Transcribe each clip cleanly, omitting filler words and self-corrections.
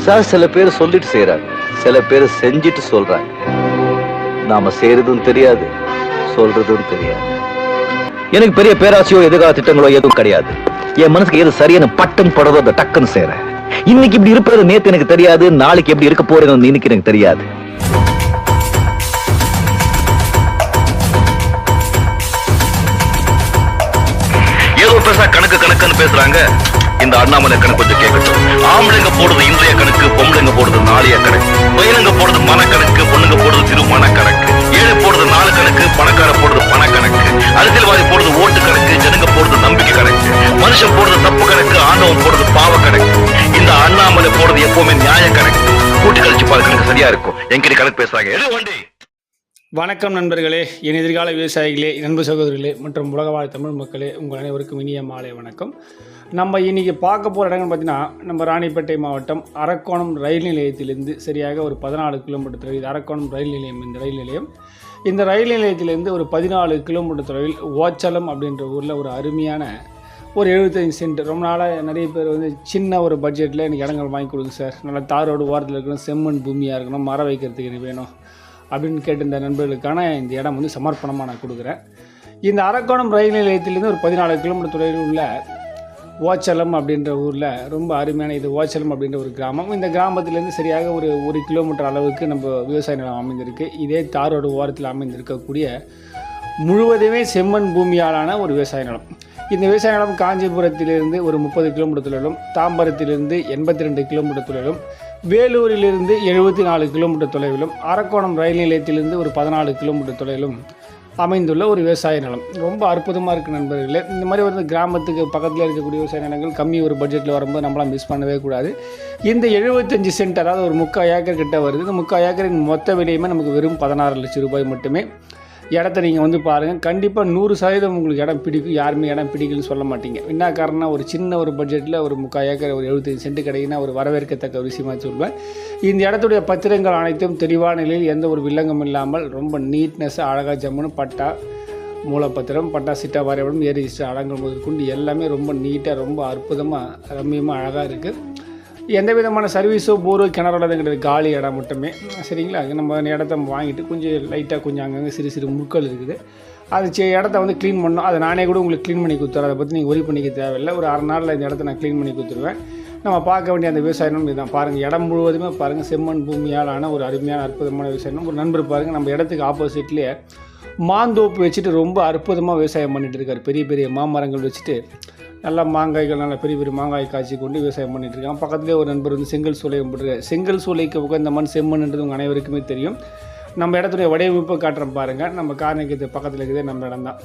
Sir சில பேர் சொல்லிட்டு செய்யறாங்க, சில பேர் செஞ்சுட்டு சொல்றாங்க. நாம செய்யறதும் தெரியாது, சொல்றதும் தெரியாது. எனக்கு பெரிய பேராசையோ எதிர்கால திட்டங்களோ எதுவும் கிடையாது. என் மனசுக்கு எது சரியான பட்டம் படுறதோ அந்த டக்குன்னு செய்யறேன். இன்னைக்கு இப்படி இருப்பது நேத்து எனக்கு தெரியாது, நாளைக்கு எப்படி இருக்க போறேன்னு இன்னைக்கு எனக்கு தெரியாது. ஏதோ பேசா கணக்கு கணக்குன்னு பேசுறாங்க. இந்த அண்ணாமலை கணக்கு கொஞ்சம் கேட்கட்டும். ஆம்பளைங்க போடுறது இன்றைய கணக்கு, பொம்பளைங்க போடுறது நாளைய கணக்கு. பையனுங்க போடுறது மன கணக்கு, பொண்ணுங்க போடுறது திருமண கணக்கு. ஏழை போடுறது நாலு கணக்கு, பணக்கார போடுறது பண கணக்கு. அரசியல்வாதி போடுறது ஓட்டு கணக்கு, ஜனங்க போடுறது நம்பிக்கை கணக்கு. மனுஷன் போடுறது தப்பு கணக்கு, ஆண்டவன் போடுறது பாவ கணக்கு. இந்த அண்ணாமலை போடுறது எப்பவுமே நியாய கணக்கு. கூட்டி கழிச்சு பாரு, கணக்கு சரியா இருக்கும். என்கிட்ட கணக்கு பேசுறாங்க. வணக்கம் நண்பர்களே, என் எதிர்கால விவசாயிகளே, நண்பு சகோதரிகளே மற்றும் உலகவாழ் தமிழ் மக்களே, உங்கள் அனைவருக்கும் இனிய மாலை வணக்கம். நம்ம இன்றைக்கி பார்க்க போகிற இடங்கள் பார்த்திங்கன்னா, நம்ம ராணிப்பேட்டை மாவட்டம் அரக்கோணம் ரயில் நிலையத்திலிருந்து சரியாக ஒரு 14 கிலோமீட்டர் தொலைவில் அரக்கோணம் ரயில் நிலையம். இந்த ரயில் நிலையத்திலிருந்து ஒரு 14 கிலோமீட்டர் தொலைவில் ஓச்சலம் அப்படின்ற ஊரில் ஒரு அருமையான ஒரு 75 சென்ட். ரொம்ப நாளாக நிறைய பேர் வந்து சின்ன ஒரு பட்ஜெட்டில் எனக்கு இடங்கள் வாங்கி கொடுங்க சார், நல்லா தாரோடு ஓரத்தில் இருக்கணும், செம்மண் பூமியாக இருக்கணும், மரம் வைக்கிறதுக்கு எனக்கு வேணும் அப்படின்னு கேட்டிருந்த நண்பர்களுக்கான இந்த இடம் வந்து சமர்ப்பணமாக நான் கொடுக்குறேன். இந்த அரக்கோணம் ரயில் நிலையத்திலேருந்து ஒரு 14 கிலோமீட்டர் தொலைவில் உள்ள ஓச்சலம் அப்படின்ற ஊரில் ரொம்ப அருமையான இது ஓச்சலம் அப்படின்ற ஒரு கிராமம். இந்த கிராமத்திலேருந்து சரியாக ஒரு கிலோமீட்டர் அளவுக்கு நம்ம விவசாய நிலம் அமைந்திருக்கு. இதே தாரோடு ஓரத்தில் அமைந்திருக்கக்கூடிய முழுவதுமே செம்மண் பூமியாலான ஒரு விவசாய நிலம். இந்த விவசாய நிலம் காஞ்சிபுரத்திலிருந்து ஒரு 30 கிலோமீட்டர் தொலைவிலும், தாம்பரத்திலிருந்து 82 கிலோமீட்டர் தொலைவிலும், வேலூரிலிருந்து 74 கிலோமீட்டர் தொலைவிலும், அரக்கோணம் ரயில் நிலையத்திலிருந்து ஒரு 14 கிலோமீட்டர் தொலைவிலும் அமைந்துள்ள ஒரு விவசாய நிலம். ரொம்ப அற்புதமாக இருக்குது நண்பர்களே. இந்த மாதிரி வந்து கிராமத்துக்கு பக்கத்தில் இருக்கக்கூடிய விவசாய நிலங்கள் கம்மி ஒரு பட்ஜெட்டில் வரும்போது நம்மளாம் மிஸ் பண்ணவே கூடாது. இந்த 75 சென்ட், அதாவது ஒரு 3/4 ஏக்கர் கிட்ட வருது. இந்த 3/4 ஏக்கரின் மொத்த விலையுமே நமக்கு வெறும் 16 லட்சம் ரூபாய் மட்டுமே. இடத்த நீங்கள் வந்து பாருங்கள், கண்டிப்பாக 100% உங்களுக்கு இடம் பிடிக்கும். யாருமே இடம் பிடிக்கலன்னு சொல்ல மாட்டீங்க. என்ன காரணம், ஒரு சின்ன ஒரு பட்ஜெட்டில் ஒரு 3/4 ஏக்கர் ஒரு 75 சென்ட் கிடைக்குன்னா ஒரு வரவேற்கத்தக்க ஒரு விஷயமாக சொல்வேன். இந்த இடத்துடைய பத்திரங்கள் அனைத்தும் தெளிவான நிலையில், எந்த ஒரு வில்லங்கம் இல்லாமல் ரொம்ப நீட்னஸ்ஸாக அழகாக ஜம்முன்னு பட்டா, மூலப்பத்திரம், பட்டா சிட்டா வரைபடம், ஏரி அடங்கல் முதல் கொண்டு எல்லாமே ரொம்ப நீட்டாக, ரொம்ப அற்புதமாக, ரம்மியமாக, அழகாக இருக்குது. எந்த விதமான சர்வீஸோ போரோ கிணறோடது கிடையாது, காலி இடம் மட்டுமே. சரிங்களா, நம்ம இடத்த வாங்கிட்டு கொஞ்சம் லைட்டாக கொஞ்சம் அங்கங்கே சிறு முட்கள் இருக்குது. அது இடத்த வந்து க்ளீன் பண்ணணும். அதை நானே கூட உங்களுக்கு க்ளீன் பண்ணி கொடுத்துறேன். அதை பற்றி நீங்கள் ஒரி பண்ணிக்க தேவையில்லை. ஒரு 1/2 நாளில் இந்த இடத்த நான் க்ளீன் பண்ணி கொடுத்துருவேன். நம்ம பார்க்க வேண்டிய அந்த விவசாயம் இதுதான். பாருங்கள், இடம் முழுவதுமே பாருங்கள் செம்மண் பூமியாலான ஒரு அருமையான அற்புதமான விவசாயம். ஒரு நண்பர் பாருங்கள், நம்ம இடத்துக்கு ஆப்போசிட்லேயே மாந்தோப்பு வச்சுட்டு ரொம்ப அற்புதமாக விவசாயம் பண்ணிகிட்டு இருக்கார். பெரிய பெரிய மாமரங்கள் வச்சுட்டு நல்லா மாங்காய்கள், நல்லா பெரிய பெரிய மாங்காய் காய்ச்சி கொண்டு விவசாயம் பண்ணிகிட்டு இருக்காங்க. பக்கத்துலேயே ஒரு நண்பர் வந்து செங்கல் சூளையும் போட்டுருக்காரு. செங்கல் சூளைக்கு உட்காந்து இந்த மண் செம்மண்ன்றது உங்கள் அனைவருக்குமே தெரியும். நம்ம இடத்துடைய வடிவமைப்பை காட்டுறோம் பாருங்கள். நம்ம காரணிக்கு பக்கத்தில் இருக்கிறதே நம்ம இடம் தான்.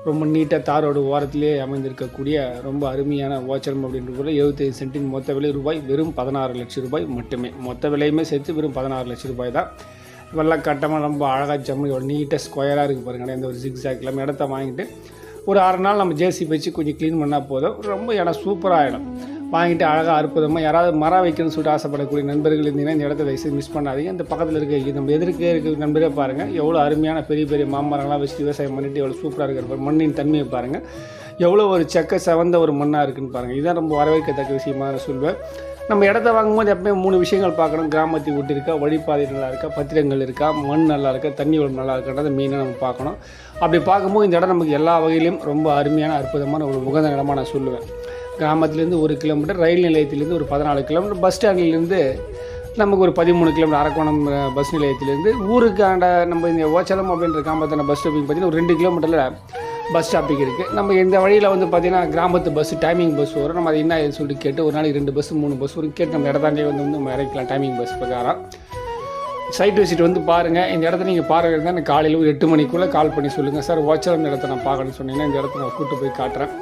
ரொம்ப நீட்டாக தாரோடு ஓரத்திலே அமைந்திருக்கக்கூடிய ரொம்ப அருமையான ஓச்சலம் அப்படின்ற போல 75 சென்டின் மொத்த விலை ரூபாய் வெறும் 16 லட்சம் ரூபாய் மட்டுமே. மொத்த விலையுமே சேர்த்து வெறும் 16 லட்சம் ரூபாய் தான். வெள்ளம் கட்டமாக ரொம்ப அழகாக ஜம்மு நீட்டாக ஸ்கொயராக இருக்குது பாருங்கள். இந்த ஒரு ஜிக்ஸாக் நம்ம இடத்த வாங்கிட்டு ஒரு 6 நாள் நம்ம ஜேசி வச்சு கொஞ்சம் க்ளீன் பண்ணால் போதும். ரொம்ப இடம் சூப்பராக இடம் வாங்கிட்டு அழகாக அற்புதமாக. யாராவது மரம் வைக்கணும்னு சொல்லிட்டு ஆசைப்படக்கூடிய நண்பர்கள் இருந்தீங்கன்னா இந்த இடத்த வயசு மிஸ் பண்ணாதீங்க. இந்த பக்கத்தில் இருக்க நம்ம எதிர்க்கே இருக்க நண்பரே பாருங்கள், எவ்வளோ அருமையான பெரிய பெரிய மாமரங்களாம் வச்சுட்டு விவசாயம் பண்ணிவிட்டு எவ்வளோ சூப்பராக இருக்கிற மண்ணின் தன்மையை பாருங்கள். எவ்வளோ ஒரு செக்க செவந்த ஒரு மண்ணாக இருக்குதுன்னு பாருங்கள். இதுதான் ரொம்ப வரவேற்கத்தக்க விஷயமாக நான் சொல்வேன். நம்ம இடத்த வாங்கும்போது எப்பவுமே 3 விஷயங்கள் பார்க்கணும். கிராமத்தை விட்டு இருக்கா, வழிபாதை நல்லா இருக்கா, பத்திரங்கள் இருக்கா, மண் நல்லா இருக்கா, தண்ணி வளம் நல்லா இருக்கான்றதை மெயினாக நம்ம பார்க்கணும். அப்படி பார்க்கும்போது இந்த இடம் நமக்கு எல்லா வகையிலையும் ரொம்ப அருமையான அற்புதமான ஒரு உகந்த இடமாக நான் சொல்லுவேன். கிராமத்துலேருந்து 1 கிலோமீட்டர், ரயில் நிலையத்திலேருந்து ஒரு 14 கிலோமீட்டர், பஸ் ஸ்டாண்ட்லேருந்து நமக்கு ஒரு 13 கிலோமீட்டர். அரக்கோணம் பஸ் நிலையத்திலேருந்து ஊருக்காண்ட நம்ம இந்த ஓச்சலம் அப்படின்ற கிராமத்தான பஸ் ஸ்டாப்பிங் பார்த்திங்கன்னா ஒரு 2 கிலோமீட்டரில் பஸ் ஸ்டாப்பிங் இருக்குது. நம்ம இந்த வழியில் வந்து பார்த்திங்கன்னா கிராமத்து பஸ் டைமிங் பஸ் வரும். நம்ம அது என்ன சொல்லிட்டு கேட்டு ஒரு நாளைக்கு 2 பஸ் 3 பஸ் வரும் கேட்டு நம்ம இடத்தாண்டே வந்து நம்ம இறக்கலாம் டைமிங் பஸ் பிரகாரம். சைட் விசிட் வந்து பாருங்கள். இந்த இடத்த நீங்கள் பார்க்குறது தான் காலையில் ஒரு 8 மணிக்குள்ளே கால் பண்ணி சொல்லுங்கள், சார் ஓச்சலம் இடத்த நான் பார்க்கணும்னு சொன்னீங்கன்னா இந்த இடத்த நான் கூப்பிட்டு போய் காட்டுறேன்.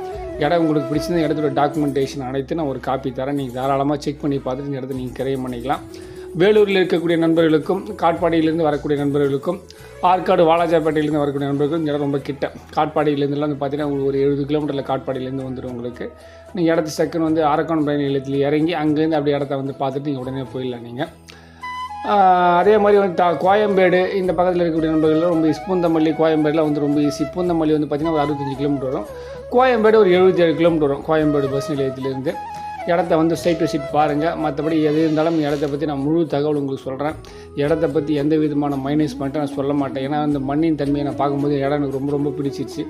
இடம் உங்களுக்கு பிடிச்சிருந்த இடத்தோட டாக்குமெண்டேஷன் அனைத்து நான் ஒரு காப்பி தரேன். நீங்கள் தாராளமாக செக் பண்ணி பார்த்துட்டு இந்த இடத்த நீங்கள் கிரையம் பண்ணிக்கலாம். வேலூரில் இருக்கக்கூடிய நண்பர்களுக்கும், காட்பாடியிலேருந்து வரக்கூடிய நண்பர்களுக்கும், ஆற்காடு வாலாஜாப்பேட்டையிலேருந்து வரக்கூடிய நண்பர்களுக்கும் இந்த இடம் ரொம்ப கிட்ட. காட்பாடியிலேருந்துலாம் வந்து பார்த்தீங்கன்னா உங்களுக்கு ஒரு 70 கிலோமீட்டரில் காட்பாடியிலேருந்து வந்துடும் உங்களுக்கு. நீங்கள் இடத்து சக்குன்னு வந்து அரக்கோணம் ரயில் நிலையத்தில் இறங்கி அங்கேருந்து அப்படி இடத்த வந்து பார்த்துட்டு நீங்கள் உடனே போயிடலாம். நீங்கள் அதே மாதிரி வந்து கோயம்பேடு இந்த பக்கத்தில் இருக்கக்கூடிய நண்பர்கள் ரொம்ப பூந்தமல்லி, கோயம்பேடில் வந்து ரொம்ப ஈஸி. பூந்தமல்லி வந்து பார்த்திங்கன்னா ஒரு 65 கிலோமீட்டர் வரும். கோயம்பேடு ஒரு 77 கிலோமீட்டர் வரும் கோயம்பேடு பஸ் நிலையத்திலேருந்து. இடத்த வந்து சைட் விசிட் பாருங்கள். மற்றபடி எது இருந்தாலும் இடத்த பற்றி நான் முழு தகவல் உங்களுக்கு சொல்கிறேன். இடத்த பற்றி எந்த விதமான மைனஸ் பண்ணிட்டு நான் சொல்ல மாட்டேன். ஏன்னா அந்த மண்ணின் தன்மையை நான் பார்க்கும்போது இடம் எனக்கு ரொம்ப ரொம்ப பிடிச்சிருச்சு.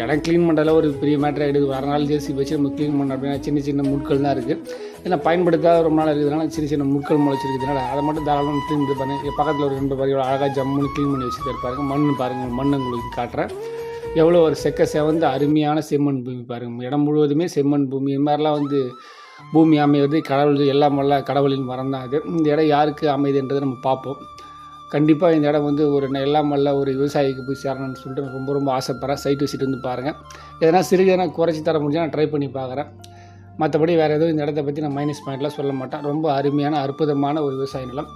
இடம் க்ளீன் பண்ணுறதுல ஒரு பெரிய மேட்டர் ஆகிடுது. வர நாள் ஜேசிபி வச்சு நம்ம க்ளீன் பண்ணோம் அப்படின்னா சின்ன சின்ன முட்கள் தான் இருக்குது. ஏன்னா பயன்படுத்தாத ரொம்ப நாள் இருக்கிறதுனால சின்ன சின்ன முட்கள் முளைச்சிருக்கிறதுனால அதை மட்டும் தாராளமாக க்ளீன் பண்ணி பாருங்கள். பக்கத்தில் ஒரு 2 பாருங்கள் அழகாக ஜம்முன்னு க்ளீன் பண்ணி வச்சுட்டு பாருங்க. மண் பாருங்கள், மண் உங்களுக்கு காட்டுறேன். எவ்வளோ ஒரு செவந்து அருமையான செம்மண் பூமி பாருங்கள். இடம் முழுவதுமே செம்மண் பூமி. இது மாதிரிலாம் வந்து பூமி அமைவது கடவுள் எல்லாம் வல்ல கடவுளின் வரம் தான் அது. இந்த இடம் யாருக்கு அமைதுன்றதை நம்ம பார்ப்போம். கண்டிப்பாக இந்த இடம் வந்து ஒரு எல்லாம் வல்ல ஒரு விவசாயிக்கு போய் சேரணும்னு சொல்லிட்டு நான் ரொம்ப ரொம்ப ஆசைப்பட்றேன். சைட் விசிட் வந்து பாருங்கள். எதனா சிறிதனா குறைச்சி தர முடிஞ்சால் நான் ட்ரை பண்ணி பார்க்குறேன். மற்றபடி வேறு எதுவும் இந்த இடத்த பற்றி நான் மைனஸ் பாயிண்ட்லாம் சொல்ல மாட்டேன். ரொம்ப அருமையான அற்புதமான ஒரு விவசாய நிலம்.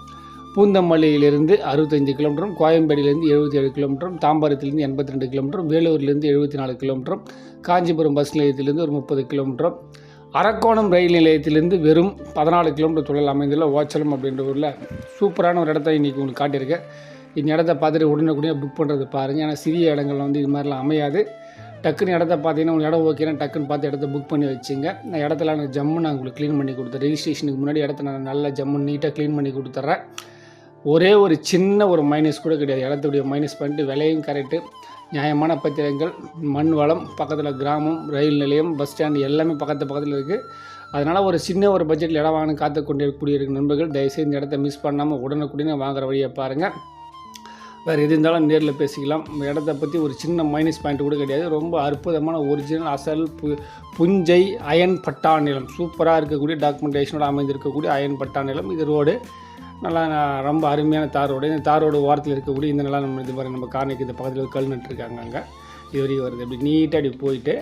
பூந்தமல்லியிலிருந்து 65 கிலோமீட்டரும், கோயம்பேடியிலேருந்து 77 கிலோமீட்டரும், தாம்பரத்திலேருந்து 82 கிலோமீட்டரும், வேலூர்லேருந்து 74 கிலோமீட்டரும், காஞ்சிபுரம் பஸ் நிலையத்திலேருந்து ஒரு 30 கிலோமீட்டரும், அரக்கோணம் ரயில் நிலையத்திலேருந்து வெறும் 14 கிலோமீட்டர் தொழில் அமைந்துள்ள ஓச்சலம் அப்படின்ற ஊரில் சூப்பரான ஒரு இடத்த இன்றைக்கி உங்களுக்கு காட்டியிருக்கேன். இந்த இடத்த பார்த்துட்டு உடனே புக் பண்ணுறது பாருங்கள். ஏன்னா சிறிய இடங்கள் வந்து இது மாதிரிலாம் அமையாது. டக்குன்னு இடத்த பார்த்தீங்கன்னா உங்களுக்கு இடம் ஓகேனா டக்குன்னு பார்த்து இடத்த புக் பண்ணி வச்சுங்க. நான் இடத்துல நான் ஜம்மு நான் உங்களுக்கு க்ளீன் பண்ணி கொடுத்தேன். ரெஜிஸ்ட்ரேஷனுக்கு முன்னாடி இடத்த நான் நல்லா ஜம்மு நீட்டாக க்ளீன் பண்ணி கொடுத்துட்றேன். ஒரே ஒரு சின்ன ஒரு மைனஸ் கூட கிடையாது. இடத்துடைய மைனஸ் பண்ணிட்டு விலையும் கரெக்டு, நியாயமான பத்திரங்கள், மண் வளம், பக்கத்தில் கிராமம், ரயில் நிலையம், பஸ் ஸ்டாண்டு எல்லாமே பக்கத்தில் இருக்குது. அதனால் ஒரு சின்ன ஒரு பட்ஜெட்டில் இடம் வாங்கணும் காத்து கொண்டு இருக்கக்கூடிய நண்பர்கள் தயவுசெய்து இந்த இடத்த மிஸ் பண்ணாமல் உடனுக்குடனே வாங்குற வழியை பாருங்கள். வேறு எது இருந்தாலும் நேரில் பேசிக்கலாம். இடத்த பற்றி ஒரு சின்ன மைனஸ் பாயிண்ட் கூட கிடையாது. ரொம்ப அற்புதமான ஒரிஜினல் அசல் புஞ்சை அயன் பட்டா நிலம், சூப்பராக இருக்கக்கூடிய டாக்குமெண்டேஷனோடு அமைந்திருக்கக்கூடிய அயன் பட்டா நிலம். இது ரோடு நல்லா ரொம்ப அருமையான தார் ரோடு. இந்த தார் ரோடு ஓரத்தில் இருக்கக்கூடிய இந்த நிலம் நம்ம இது பாருங்கள். நம்ம கார்னிக்கு இந்த பக்கத்தில் கல் நட்டுருக்காங்க. அங்கே இது வரைக்கும் வருது. இப்படி நீட்டாக இப்படி போயிட்டு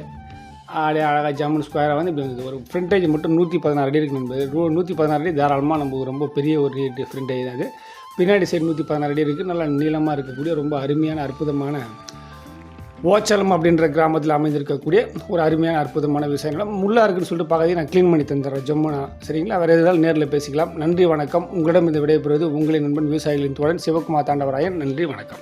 அப்படியே அழகாக ஜம்முன் ஸ்கொயராக வந்து இப்படி வந்து ஒரு ஃப்ரண்டேஜ் மட்டும் 116 அடி இருக்குது நண்பர். 116 அடி தாராளமாக நம்ம ரொம்ப பெரிய ஒரு ஃப்ரண்டேஜ் தான் அது. பின்னாடி சைடு 116 அடி இருக்குது. நல்லா நீளமாக இருக்கக்கூடிய ரொம்ப அருமையான அற்புதமான ஓச்சலம் அப்படின்ற கிராமத்தில் அமைந்திருக்கக்கூடிய ஒரு அருமையான அற்புதமான விஷயங்கள் முள்ளா இருக்குன்னு சொல்லிட்டு பக்கத்தையும் நான் க்ளீன் பண்ணி தந்துடுறேன் ஜம்முனா. சரிங்களா? வேறு எதாவது நேரில் பேசிக்கலாம். நன்றி, வணக்கம். உங்களிடம் இந்த விடைபெறுவது உங்களின் நண்பன் விவசாயிகளின் தோழன் சிவகுமார் தாண்டவராயன். நன்றி, வணக்கம்.